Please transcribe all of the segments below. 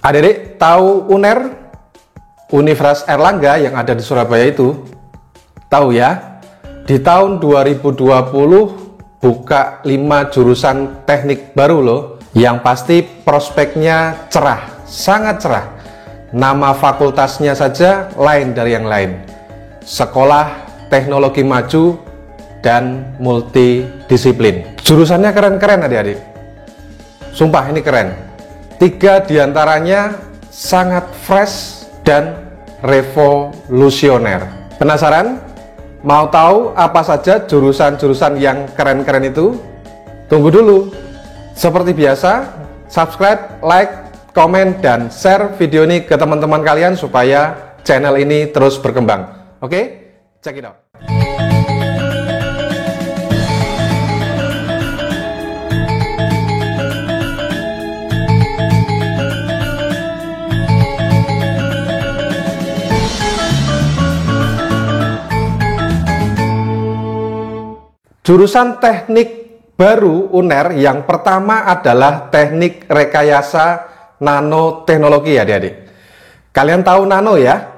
Adik-adik tahu UNER, Universitas Airlangga yang ada di Surabaya itu? Tahu ya? Di tahun 2020 buka 5 jurusan teknik baru loh, yang pasti prospeknya cerah, sangat cerah. Nama fakultasnya saja lain dari yang lain. Sekolah Teknologi Maju dan Multidisiplin. Jurusannya keren-keren adik-adik. Sumpah ini keren. 3 diantaranya sangat fresh dan revolusioner. Penasaran? Mau tahu apa saja jurusan-jurusan yang keren-keren itu? Tunggu dulu. Seperti biasa, subscribe, like, komen, dan share video ini ke teman-teman kalian supaya channel ini terus berkembang. Oke? Check it out. Jurusan teknik baru UNER yang pertama adalah teknik rekayasa nanoteknologi ya adik-adik. Kalian tahu nano ya?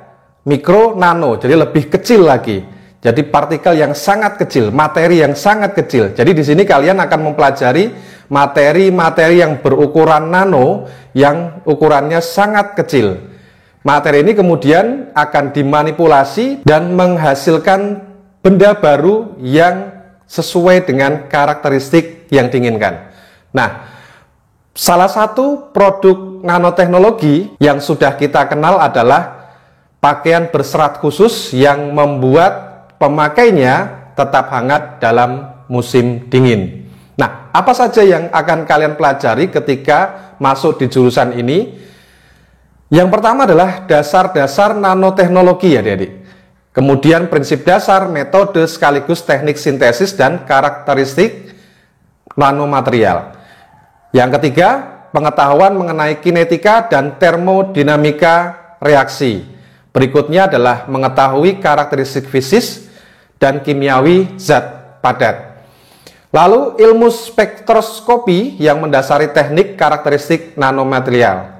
Mikro, nano, jadi lebih kecil lagi. Jadi partikel yang sangat kecil, materi yang sangat kecil. Jadi di sini kalian akan mempelajari materi-materi yang berukuran nano yang ukurannya sangat kecil. Materi ini kemudian akan dimanipulasi dan menghasilkan benda baru yang sesuai dengan karakteristik yang diinginkan. Nah, salah satu produk nanoteknologi yang sudah kita kenal adalah pakaian berserat khusus yang membuat pemakainya tetap hangat dalam musim dingin. Nah, apa saja yang akan kalian pelajari ketika masuk di jurusan ini? Yang pertama adalah dasar-dasar nanoteknologi ya adik-adik. Kemudian prinsip dasar, metode sekaligus teknik sintesis dan karakteristik nanomaterial. Yang ketiga, pengetahuan mengenai kinetika dan termodinamika reaksi. Berikutnya adalah mengetahui karakteristik fisik dan kimiawi zat padat. Lalu ilmu spektroskopi yang mendasari teknik karakteristik nanomaterial.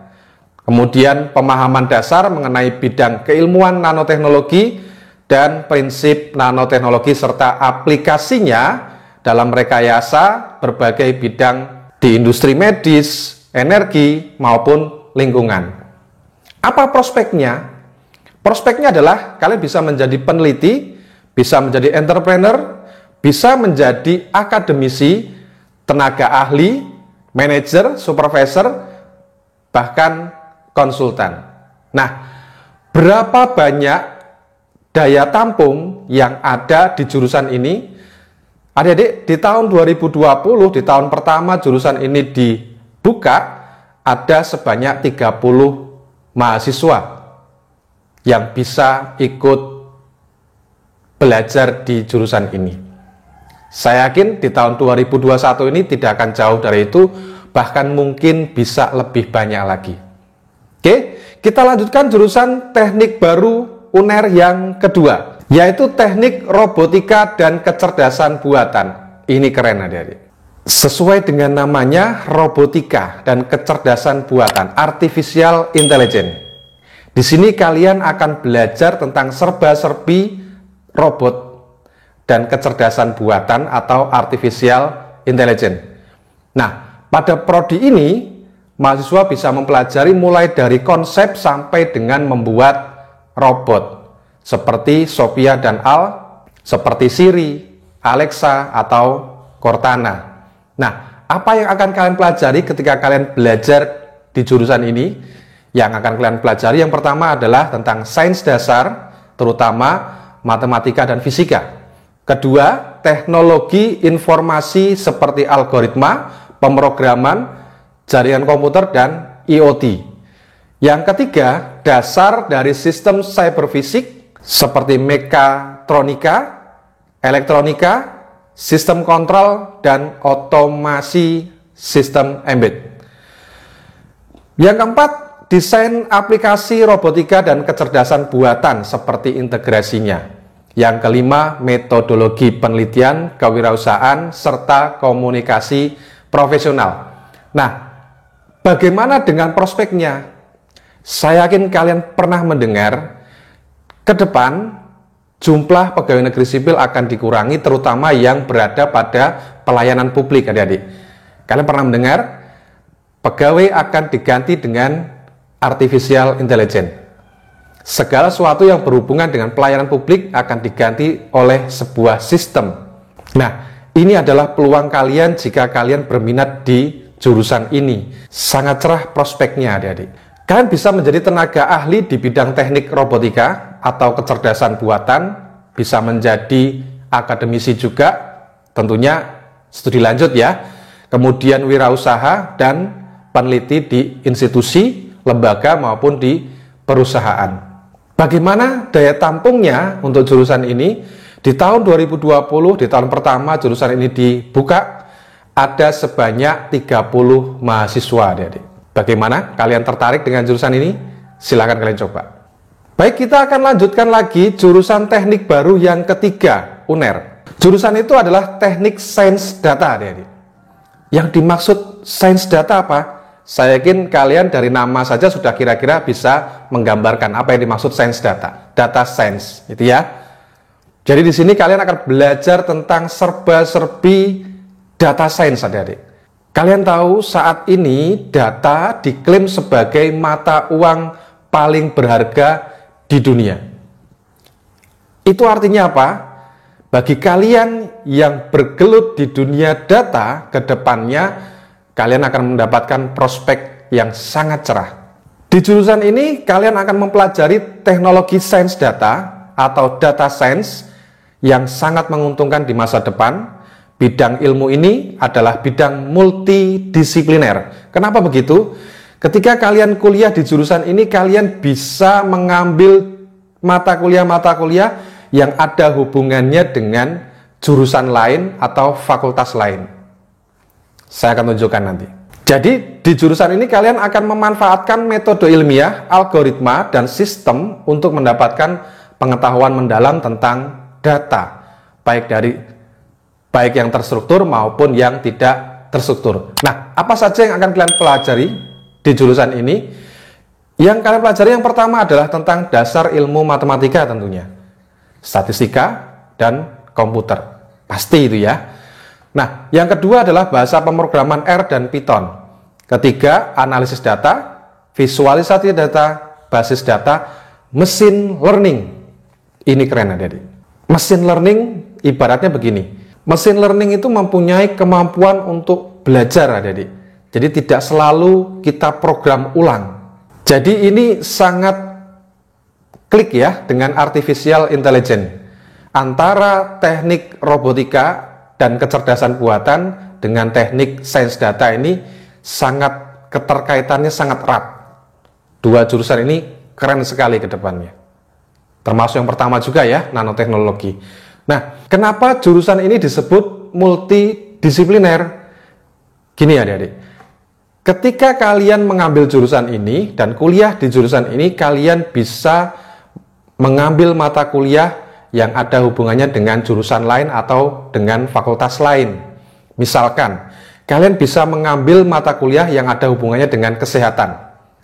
Kemudian pemahaman dasar mengenai bidang keilmuan nanoteknologi dan prinsip nanoteknologi serta aplikasinya dalam rekayasa berbagai bidang di industri medis, energi, maupun lingkungan. Apa prospeknya? Prospeknya adalah kalian bisa menjadi peneliti, bisa menjadi entrepreneur, bisa menjadi akademisi, tenaga ahli, manajer, supervisor, bahkan konsultan. Nah, berapa banyak daya tampung yang ada di jurusan ini? Adik-adik, di tahun 2020, di tahun pertama jurusan ini dibuka, ada sebanyak 30 mahasiswa yang bisa ikut belajar di jurusan ini. Saya yakin di tahun 2021 ini tidak akan jauh dari itu, bahkan mungkin bisa lebih banyak lagi. Oke, kita lanjutkan jurusan teknik baru UNER yang kedua, yaitu teknik robotika dan kecerdasan buatan. Ini keren adik-adik. Sesuai dengan namanya, robotika dan kecerdasan buatan, artificial intelligence. Di sini kalian akan belajar tentang serba-serbi robot dan kecerdasan buatan atau artificial intelligence. Nah, pada prodi ini, mahasiswa bisa mempelajari mulai dari konsep sampai dengan membuat robot seperti Sophia dan Al, seperti Siri, Alexa, atau Cortana. Nah, apa yang akan kalian pelajari ketika kalian belajar di jurusan ini? Yang akan kalian pelajari yang pertama adalah tentang sains dasar, terutama matematika dan fisika. Kedua, teknologi informasi seperti algoritma, pemrograman, jaringan komputer, dan IoT. Yang ketiga, dasar dari sistem cyberfisik seperti mekatronika, elektronika, sistem kontrol, dan otomasi sistem embedded. Yang keempat, desain aplikasi robotika dan kecerdasan buatan seperti integrasinya. Yang kelima, metodologi penelitian, kewirausahaan, serta komunikasi profesional. Nah, bagaimana dengan prospeknya? Saya yakin kalian pernah mendengar ke depan jumlah pegawai negeri sipil akan dikurangi, terutama yang berada pada pelayanan publik, adik-adik. Kalian pernah mendengar pegawai akan diganti dengan artificial intelligence. Segala sesuatu yang berhubungan dengan pelayanan publik akan diganti oleh sebuah sistem. Nah, ini adalah peluang kalian jika kalian berminat di jurusan ini. Sangat cerah prospeknya, adik-adik. Kalian bisa menjadi tenaga ahli di bidang teknik robotika atau kecerdasan buatan, bisa menjadi akademisi juga, tentunya studi lanjut ya, kemudian wirausaha dan peneliti di institusi, lembaga maupun di perusahaan. Bagaimana daya tampungnya untuk jurusan ini? Di tahun 2020, di tahun pertama jurusan ini dibuka, ada sebanyak 30 mahasiswa, adik-adik. Bagaimana? Kalian tertarik dengan jurusan ini? Silakan kalian coba. Baik, kita akan lanjutkan lagi jurusan teknik baru yang ketiga, UNER. Jurusan itu adalah teknik sains data, adik-adik. Yang dimaksud sains data apa? Saya yakin kalian dari nama saja sudah kira-kira bisa menggambarkan apa yang dimaksud sains data. Data science, gitu ya. Jadi di sini kalian akan belajar tentang serba-serbi data science, adik-adik. Kalian tahu saat ini data diklaim sebagai mata uang paling berharga di dunia. Itu artinya apa? Bagi kalian yang bergelut di dunia data, ke depannya kalian akan mendapatkan prospek yang sangat cerah. Di jurusan ini kalian akan mempelajari teknologi sains data atau data science yang sangat menguntungkan di masa depan. Bidang ilmu ini adalah bidang multidisipliner. Kenapa begitu? Ketika kalian kuliah di jurusan ini, kalian bisa mengambil mata kuliah yang ada hubungannya dengan jurusan lain atau fakultas lain. Saya akan tunjukkan nanti. Jadi, di jurusan ini kalian akan memanfaatkan metode ilmiah, algoritma, dan sistem untuk mendapatkan pengetahuan mendalam tentang data, baik yang terstruktur maupun yang tidak terstruktur. Nah, apa saja yang akan kalian pelajari di jurusan ini? Yang kalian pelajari yang pertama adalah tentang dasar ilmu matematika tentunya. Statistika dan komputer. Pasti itu ya. Nah, yang kedua adalah bahasa pemrograman R dan Python. Ketiga, analisis data, visualisasi data, basis data, machine learning. Ini keren, adik-adik. Machine learning ibaratnya begini. Machine learning itu mempunyai kemampuan untuk belajar, adik-adik. Jadi tidak selalu kita program ulang. Jadi ini sangat klik ya dengan artificial intelligence. Antara teknik robotika dan kecerdasan buatan dengan teknik sains data ini sangat keterkaitannya sangat erat. Dua jurusan ini keren sekali ke depannya. Termasuk yang pertama juga ya, nanoteknologi. Nah, kenapa jurusan ini disebut multidisipliner? Gini ya, adik-adik. Ketika kalian mengambil jurusan ini dan kuliah di jurusan ini, kalian bisa mengambil mata kuliah yang ada hubungannya dengan jurusan lain atau dengan fakultas lain. Misalkan, kalian bisa mengambil mata kuliah yang ada hubungannya dengan kesehatan.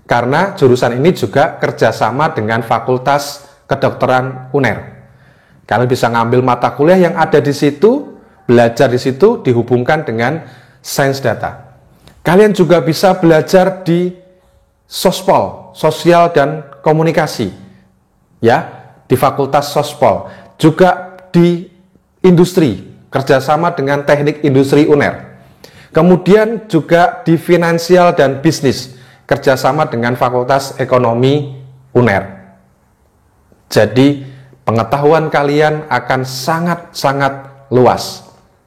Karena jurusan ini juga kerjasama dengan Fakultas Kedokteran UNER. Kalian bisa ngambil mata kuliah yang ada di situ, belajar di situ, dihubungkan dengan sains data. Kalian juga bisa belajar di Sospol, Sosial dan Komunikasi, ya, di Fakultas Sospol. Juga di industri, kerjasama dengan Teknik Industri UNER. Kemudian juga di Finansial dan Bisnis, kerjasama dengan Fakultas Ekonomi UNER. Jadi, pengetahuan kalian akan sangat-sangat luas.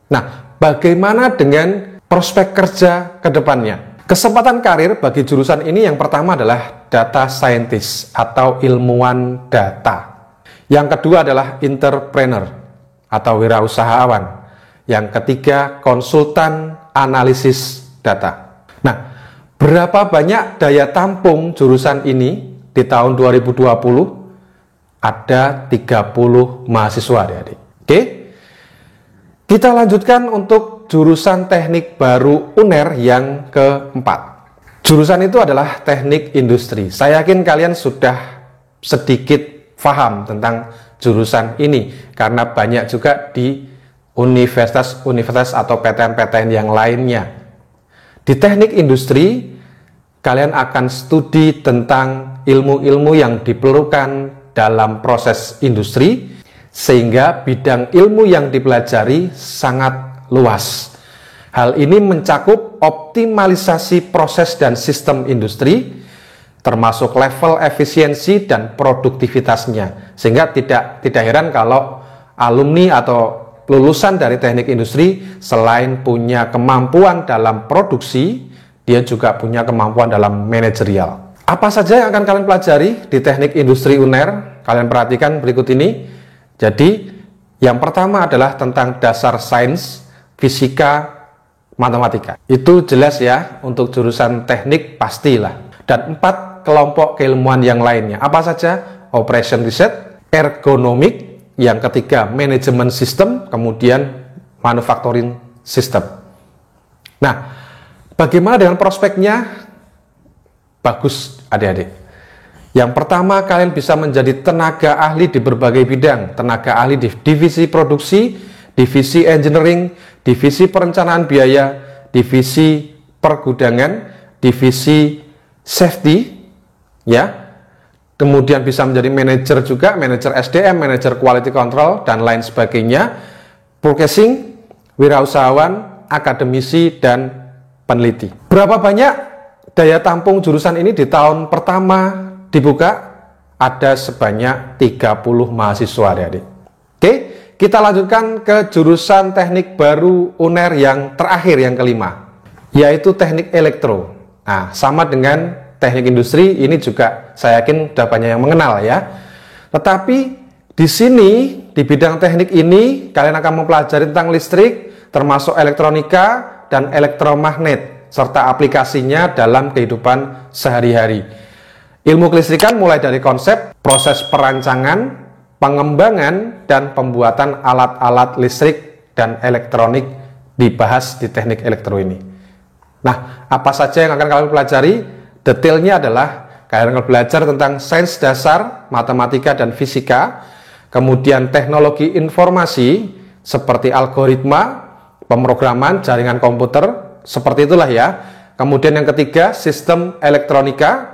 Nah, bagaimana dengan prospek kerja ke depannya? Kesempatan karir bagi jurusan ini yang pertama adalah data scientist atau ilmuwan data. Yang kedua adalah entrepreneur atau wirausahawan. Yang ketiga, konsultan analisis data. Nah, berapa banyak daya tampung jurusan ini di tahun 2020? Ada 30 mahasiswa, adik-adik. Oke? Kita lanjutkan untuk jurusan teknik baru UNER yang keempat. Jurusan itu adalah teknik industri. Saya yakin kalian sudah sedikit paham tentang jurusan ini karena banyak juga di universitas-universitas atau PTN-PTN yang lainnya. Di teknik industri, kalian akan studi tentang ilmu-ilmu yang diperlukan dalam proses industri, sehingga bidang ilmu yang dipelajari sangat luas. Hal ini mencakup optimalisasi proses dan sistem industri, termasuk level efisiensi dan produktivitasnya. Sehingga tidak heran kalau alumni atau lulusan dari teknik industri selain punya kemampuan dalam produksi, dia juga punya kemampuan dalam manajerial. Apa saja yang akan kalian pelajari di teknik industri UNER? Kalian perhatikan berikut ini. Jadi, yang pertama adalah tentang dasar sains, fisika, matematika. Itu jelas ya, untuk jurusan teknik pastilah. Dan 4 kelompok keilmuan yang lainnya. Apa saja? Operation Research, ergonomik, yang ketiga manajemen sistem, kemudian manufacturing system. Nah, bagaimana dengan prospeknya? Bagus adik-adik. Yang pertama, kalian bisa menjadi tenaga ahli di berbagai bidang. Tenaga ahli di divisi produksi, divisi engineering, divisi perencanaan biaya, divisi pergudangan, divisi safety, ya. Kemudian bisa menjadi manajer juga, manajer SDM, manajer quality control, dan lain sebagainya. Purchasing, wirausahawan, akademisi, dan peneliti. Berapa banyak daya tampung jurusan ini di tahun pertama dibuka? Ada sebanyak 30 mahasiswa, adik-adik. Oke, kita lanjutkan ke jurusan teknik baru UNER yang terakhir, yang kelima, yaitu teknik elektro. Nah, sama dengan teknik industri, ini juga saya yakin sudah banyak yang mengenal ya. Tetapi di sini, di bidang teknik ini, kalian akan mempelajari tentang listrik, termasuk elektronika dan elektromagnet, serta aplikasinya dalam kehidupan sehari-hari. Ilmu kelistrikan mulai dari konsep, proses perancangan, pengembangan, dan pembuatan alat-alat listrik dan elektronik dibahas di teknik elektro ini. Nah, apa saja yang akan kalian pelajari? Detailnya adalah kalian akan belajar tentang sains dasar, matematika, dan fisika, kemudian teknologi informasi seperti algoritma, pemrograman, jaringan komputer, seperti itulah ya. Kemudian yang ketiga, sistem elektronika,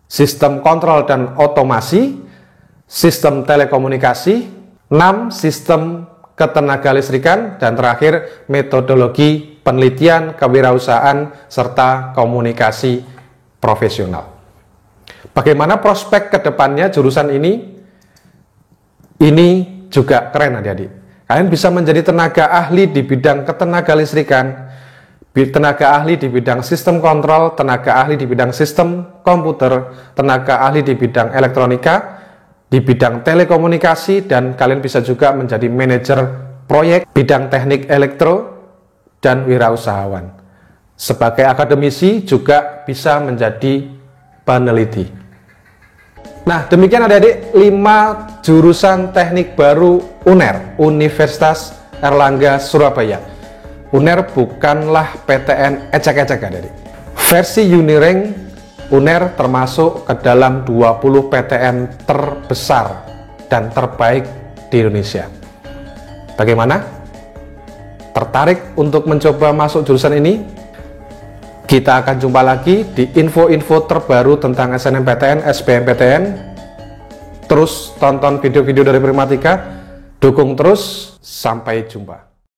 sistem kontrol dan otomasi, sistem telekomunikasi, 6 sistem ketenagalistrikan, dan terakhir metodologi penelitian, kewirausahaan, serta komunikasi profesional. Bagaimana prospek ke depannya jurusan ini? Ini juga keren adik-adik. Kalian bisa menjadi tenaga ahli di bidang ketenagalistrikan, tenaga ahli di bidang sistem kontrol, tenaga ahli di bidang sistem komputer, tenaga ahli di bidang elektronika, di bidang telekomunikasi, dan kalian bisa juga menjadi manajer proyek bidang teknik elektro dan wirausahawan. Sebagai akademisi juga bisa menjadi peneliti. Nah, demikian adik-adik 5 jurusan teknik baru UNER, Universitas Airlangga Surabaya. UNER bukanlah PTN ecek-ecek adik-adik. Versi Unirank, UNER termasuk ke dalam 20 PTN terbesar dan terbaik di Indonesia. Bagaimana? Tertarik untuk mencoba masuk jurusan ini? Kita akan jumpa lagi di info-info terbaru tentang SNMPTN, SBMPTN. Terus tonton video-video dari Primatika, dukung terus, sampai jumpa.